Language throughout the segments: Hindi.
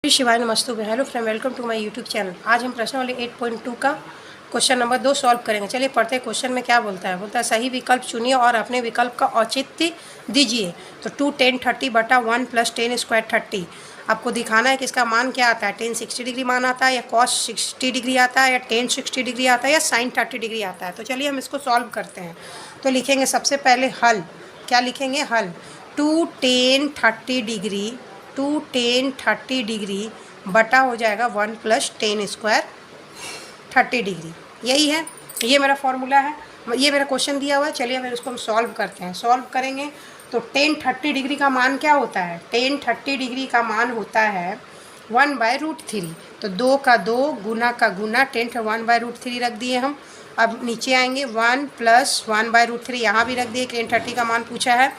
शिवाय नमस्तुभ्यं। Hello friend, welcome to my YouTube channel. आज हम प्रश्नावली 8.2 का क्वेश्चन नंबर 2 सॉल्व करेंगे। चलिए पढ़ते हैं। क्वेश्चन में क्या बोलता है? बोलता है सही विकल्प चुनिए और अपने विकल्प का औचित्य दीजिए। तो 2 10 30 बटा 1 + 10 स्क्वायर 30 आपको दिखाना है कि इसका मान क्या आता है। 10 60 डिग्री मान आता है, या cos 60 डिग्री आता है, या 10 60 डिग्री आता है, या sin 30 डिग्री आता है। तो चलिए हम इसको सॉल्व करते हैं। तो लिखेंगे सबसे पहले हल। क्या लिखेंगे? हल। 2 10 30 डिग्री 2 10 30 डिग्री बटा हो जाएगा 1 + 10 स्क्वायर 30 डिग्री। यही है, ये मेरा फॉर्मूला है, ये मेरा क्वेश्चन दिया हुआ है। चलिए अब इसको हम सॉल्व करते हैं। सॉल्व करेंगे तो 10 30 डिग्री का मान क्या होता है? 10 30 डिग्री का मान होता है 1/√3। तो 2 का 2 गुना का गुना 10 1/√3 रख दिए हम। अब नीचे आएंगे 1 + 1/√3 यहाँ भी रख दिए। 10 30 का मान पूछा है,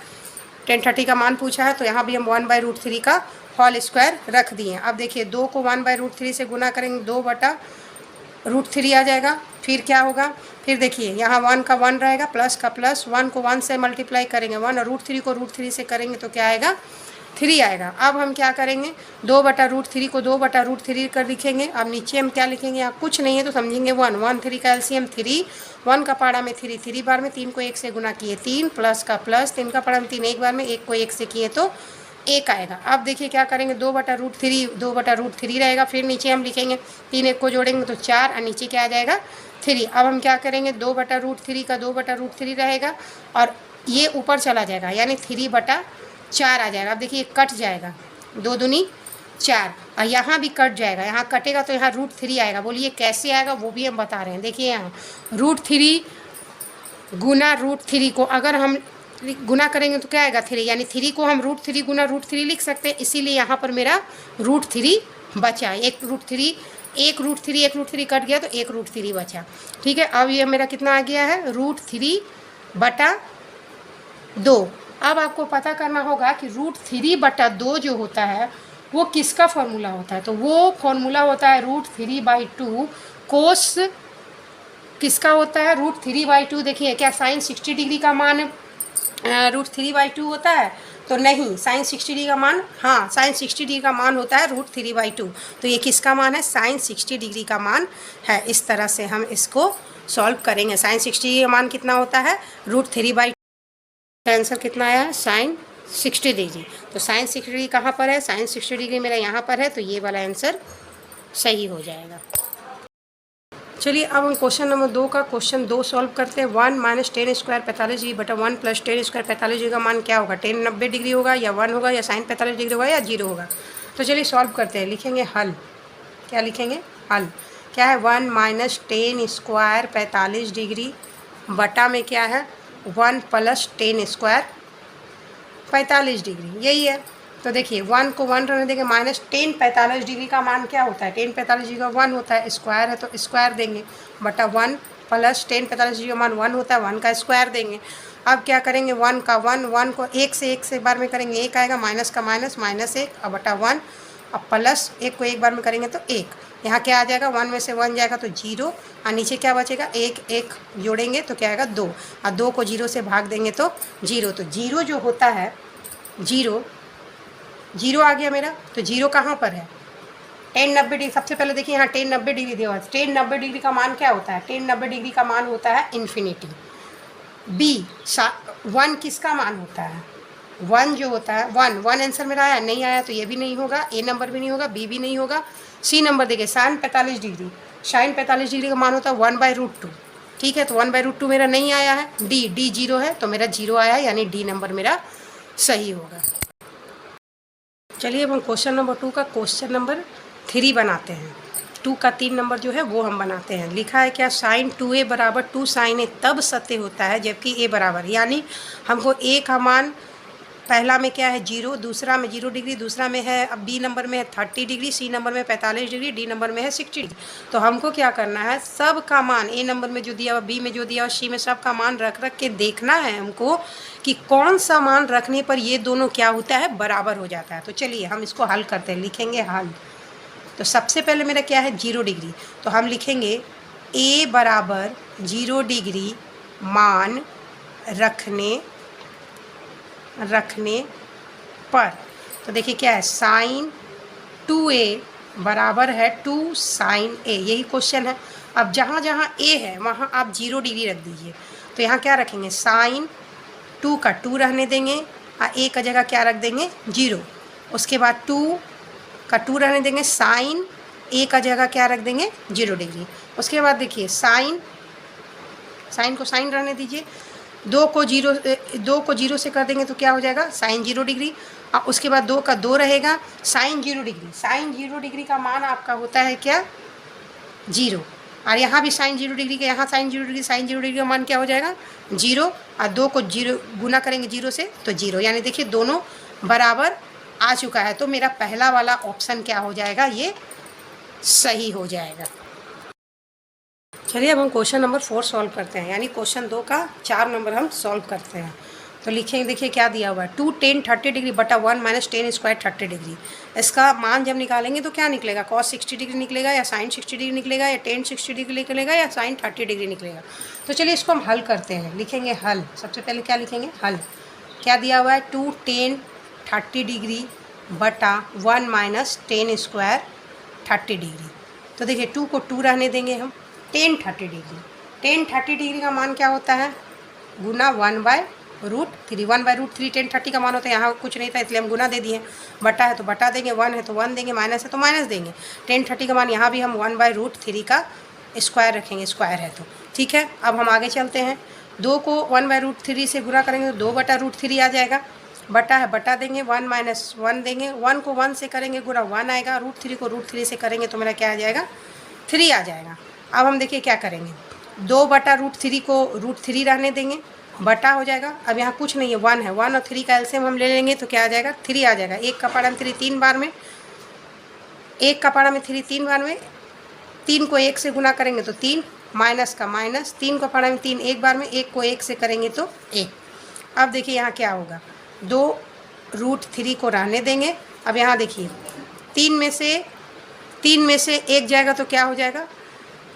10 30 का मान पूछा है, तो यहाँ भी हम 1/√3 का होल स्क्वायर रख दिए। अब देखिए 2 को 1/√3 से गुना करेंगे, 2/√3 आ जाएगा। फिर क्या होगा? फिर देखिए यहाँ 1 का 1 रहेगा, प्लस का प्लस, 1 को 1 से मल्टीप्लाई करेंगे 1, और √3 को √3 से करेंगे तो क्या आएगा? 3 आएगा। अब हम क्या करेंगे? 2/√3 को 2/√3 कर लिखेंगे। अब नीचे हम क्या लिखेंगे? यहाँ कुछ नहीं है तो समझेंगे 1 1 3 का एलसीएम 3, 1 का पाड़ा में 3 3 बार में, 3 को 1 से गुना किए 3, प्लस का प्लस, 3 का पाड़ा में 3 एक बार में, 1 को 1 से किए तो 1 आएगा। अब देखिए क्या करेंगे? 2/√3 रहेगा। फिर नीचे हम लिखेंगे 3 1 को जोड़ेंगे तो 4, और नीचे क्या आ जाएगा? 3। अब हम क्या करेंगे? 2/√3 का 2/√3 रहेगा, और ये ऊपर चला जाएगा, यानी 3/4 आ जाएगा। अब देखिए कट जाएगा, 2 दूनी 4, और यहाँ भी कट जाएगा। यहाँ कटेगा तो यहाँ √3 आएगा। बोलिए कैसे आएगा? वो भी हम बता रहे हैं। देखिए यहाँ √3 गुना √3 को अगर हम गुना करेंगे तो क्या आएगा? 3, यानी 3 को हम √3 गुना √3 लिख सकते हैं। इसीलिए यहाँ पर मेरा √3 बचा। एक √3 कट गया तो 1 √3 बचा। ठीक है, अब ये मेरा कितना आ गया है? √3/2। अब आपको पता करना होगा कि √3/2 जो होता है वो किसका फॉर्मूला होता है। तो वो फॉर्मूला होता है √3/2 कोस। किसका होता है? √3/2। देखिए क्या साइन 60 डिग्री का मान √3/2 होता है? तो नहीं, साइन 60 डिग्री का मान, हाँ साइन 60 डिग्री का मान होता है √3/2। तो ये किसका मान है? साइन 60 डिग्री का मान है। इस तरह से हम इसको सॉल्व करेंगे। साइन 60 डिग्री का मान कितना होता है? √3/2। आंसर कितना आया? Sine 60 degree. तो साइन 60 डिग्री कहाँ पर है? साइन 60 डिग्री मेरा यहाँ पर है, तो ये वाला आंसर सही हो जाएगा। चलिए अब हम क्वेश्चन नंबर 2 का क्वेश्चन 2 सॉल्व करते हैं। 1 - 10 स्क्वायर 45 डिग्री बटा 1 + 10 स्क्वायर 45 डिग्री का मान क्या होगा? 10 90 डिग्री होगा, या 1 होगा, या साइन 45 डिग्री होगा, या 0 होगा। तो चलिए सॉल्व करते हैं। लिखेंगे हल। क्या लिखेंगे? हल। क्या है? 1 - 10 स्क्वायर 45 डिग्री बटा में क्या है? 1 + 10 स्क्वायर 45 डिग्री। यही है। तो देखिए 1 को 1 रहने देंगे, -10 45 डिग्री का मान क्या होता है? 10 45 डिग्री का 1 होता है। स्क्वायर है तो स्क्वायर देंगे, बटा 1 + 10 45 डिग्री का मान 1 होता है, 1 का स्क्वायर देंगे। अब क्या करेंगे? 1 का 1 को 1 से 1 से बार में करेंगे 1 आएगा, माइनस का माइनस -1, अब बटा 1, अब प्लस 1 को 1 बार में करेंगे तो 1। यहाँ क्या आ जाएगा? 1 में से 1 जाएगा तो 0, और नीचे क्या बचेगा? 1 1 जोड़ेंगे तो क्या आएगा? 2, और 2 को 0 से भाग देंगे तो 0। तो 0 जो होता है, 0 आ गया मेरा। तो 0 कहाँ पर है? 10 90 डिग्री। सबसे पहले देखिए यहाँ 10 90 डिग्री दिया हुआ है। 10 90 डिग्री का मान क्या होता है? 10 90 डिग्री का मान होता है इन्फिनिटी। 1 किसका मान होता है? 1 जो होता है 1 आंसर मेरा आया नहीं? आया तो ये भी नहीं होगा, ए नंबर भी नहीं होगा, बी भी नहीं होगा, सी नंबर देखिए साइन 45 डिग्री। साइन 45 डिग्री का मान होता है 1/√2। ठीक है, तो 1/√2 मेरा नहीं आया है। डी 0 है तो मेरा 0 आया है, यानी डी नंबर मेरा सही होगा। चलिए अब हम क्वेश्चन नंबर 2 का क्वेश्चन नंबर 3 बनाते हैं। 2 का 3 नंबर जो है वो हम बनाते हैं। लिखा है क्या? साइन 2a = 2 sin a तब सत्य होता है जबकि a बराबर, यानी हमको a का मान पहला में क्या है? 0, दूसरा में 0 डिग्री, दूसरा में है, अब बी नंबर में है 30 डिग्री, सी नंबर में 45 डिग्री, डी नंबर में है 60 डिग्री। तो हमको क्या करना है? सब का मान ए नंबर में जो दिया हुआ, बी में जो दिया हुआ, सी में सब का मान रख के देखना है हमको कि कौन सा मान रखने पर ये दोनों क्या होता है? बराबर हो जाता है। तो चलिए हम इसको हल करते हैं। लिखेंगे हल। तो सबसे पहले मेरा क्या है? 0 डिग्री। तो हम लिखेंगे a बराबर 0 डिग्री मान रखने पर। तो देखिए क्या है? साइन 2a 2a बराबर है 2 साइन ए, यही क्वेश्चन है। अब जहाँ जहाँ a है वहाँ आप 0 डिग्री रख दीजिए। तो यहाँ क्या रखेंगे, साइन 2 का 2 रहने देंगे और a का जगह क्या रख देंगे 0। उसके बाद 2 का 2 रहने देंगे, साइन a का जगह क्या रख देंगे 0 डिग्री। उसके बाद देखिए साइन को साइन रहने दीजिए, 2 को 0 से कर देंगे तो क्या हो जाएगा साइन 0 डिग्री। और उसके बाद 2 का 2 रहेगा, साइन 0 डिग्री। साइन 0 डिग्री का मान आपका होता है क्या 0, और यहाँ भी साइन 0 डिग्री का, यहाँ साइन 0 डिग्री, साइन 0 डिग्री का मान क्या हो जाएगा 0, और 2 को 0 गुना करेंगे 0 से तो 0, यानी देखिए दोनों बराबर आ चुका है। तो मेरा पहला वाला ऑप्शन क्या हो जाएगा, ये सही हो जाएगा। चलिए अब हम क्वेश्चन नंबर 4 सॉल्व करते हैं, यानी क्वेश्चन 2 का 4 नंबर हम सॉल्व करते हैं। तो लिखेंगे, देखिए क्या दिया हुआ है, 2 tan 30 डिग्री बटा 1 माइनस tan स्क्वायर 30 डिग्री। इसका मान जब निकालेंगे तो क्या निकलेगा, cos 60 डिग्री निकलेगा या sin 60 डिग्री निकलेगा या tan 60 डिग्री निकलेगा या sin 30 डिग्री निकलेगा। तो चलिए इसको हम हल करते हैं। लिखेंगे हल, सबसे पहले क्या लिखेंगे हल। क्या दिया हुआ है 2 tan 30 डिग्री बटा 1 माइनस tan स्क्वायर 30 डिग्री। तो देखिए 2 को 2 रहने देंगे हम, tan 30 डिग्री। tan 30 डिग्री का मान क्या होता है गुना 1/√3। 1/√3 tan 30 का मान होता है, यहाँ कुछ नहीं था इसलिए हम गुना दे दिए। बटा है तो बटा देंगे, 1 है तो 1 देंगे, माइनस है तो माइनस देंगे। tan 30 का मान यहाँ भी हम 1/√3 का स्क्वायर रखेंगे, स्क्वायर है तो ठीक है। अब हम आगे चलते हैं, 2 को 1/√3 से गुना करेंगे तो 2/√3 आ जाएगा। बटा है बटा देंगे, 1 माइनस 1 देंगे, 1 को 1 से करेंगे गुना 1 आएगा, √3 को √3 से करेंगे तो मेरा क्या आ जाएगा 3 आ जाएगा। अब हम देखिए क्या करेंगे, 2/√3 को √3 रहने देंगे, बटा हो जाएगा। अब यहाँ कुछ नहीं है, 1 है, 1 और 3 का एलसीएम हम ले लेंगे तो क्या आ जाएगा 3 आ जाएगा। 1 का पारा में 3 3 बार में, 1 का पारा में 3 3 बार में, 3 को 1 से गुना करेंगे तो 3, माइनस का माइनस, 3 का पारा में 3 1 बार में, 1 को 1 से करेंगे तो 1। अब देखिए यहाँ क्या होगा, 2√3 को रहने देंगे। अब यहाँ देखिए 3 में से 1 जाएगा तो क्या हो जाएगा,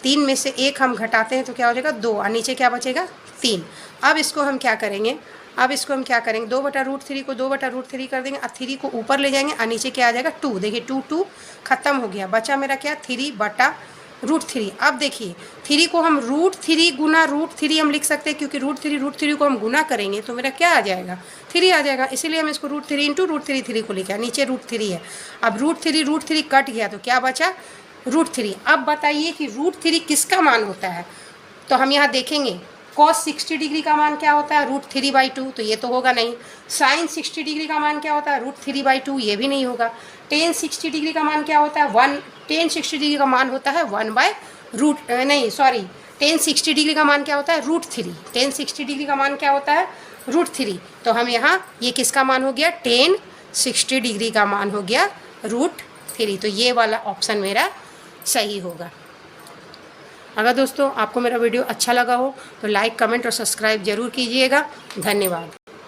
3 में से 1 हम घटाते हैं तो क्या हो जाएगा 2, और नीचे क्या बचेगा 3। अब इसको हम क्या करेंगे, 2/√3 को 2/√3 कर देंगे और 3 को ऊपर ले जाएंगे और नीचे क्या आ जाएगा 2। देखिए 2 खत्म हो गया, बचा मेरा क्या 3/√3। अब देखिए 3 को हम √3 गुना √3 हम लिख सकते हैं, क्योंकि √3 को हम गुना करेंगे तो मेरा क्या आ जाएगा 3 आ जाएगा, इसीलिए हम इसको √3 इंटू √3 3 को लिखा, नीचे √3 है। अब √3 कट गया तो क्या बचा √3। अब बताइए कि √3 किसका मान होता है, तो हम यहाँ देखेंगे cos 60 डिग्री का मान क्या होता है √3/2, तो ये तो होगा नहीं। sin 60 डिग्री का मान क्या होता है √3/2, ये भी नहीं होगा। tan 60 डिग्री का मान क्या होता है tan 60 डिग्री का मान होता है tan 60 डिग्री का मान क्या होता है √3। tan 60 डिग्री का मान क्या होता है √3। तो हम यहाँ ये किसका मान हो गया tan 60 डिग्री का मान हो गया √3। तो ये वाला ऑप्शन मेरा सही होगा। अगर दोस्तों आपको मेरा वीडियो अच्छा लगा हो तो लाइक कमेंट और सब्सक्राइब ज़रूर कीजिएगा। धन्यवाद।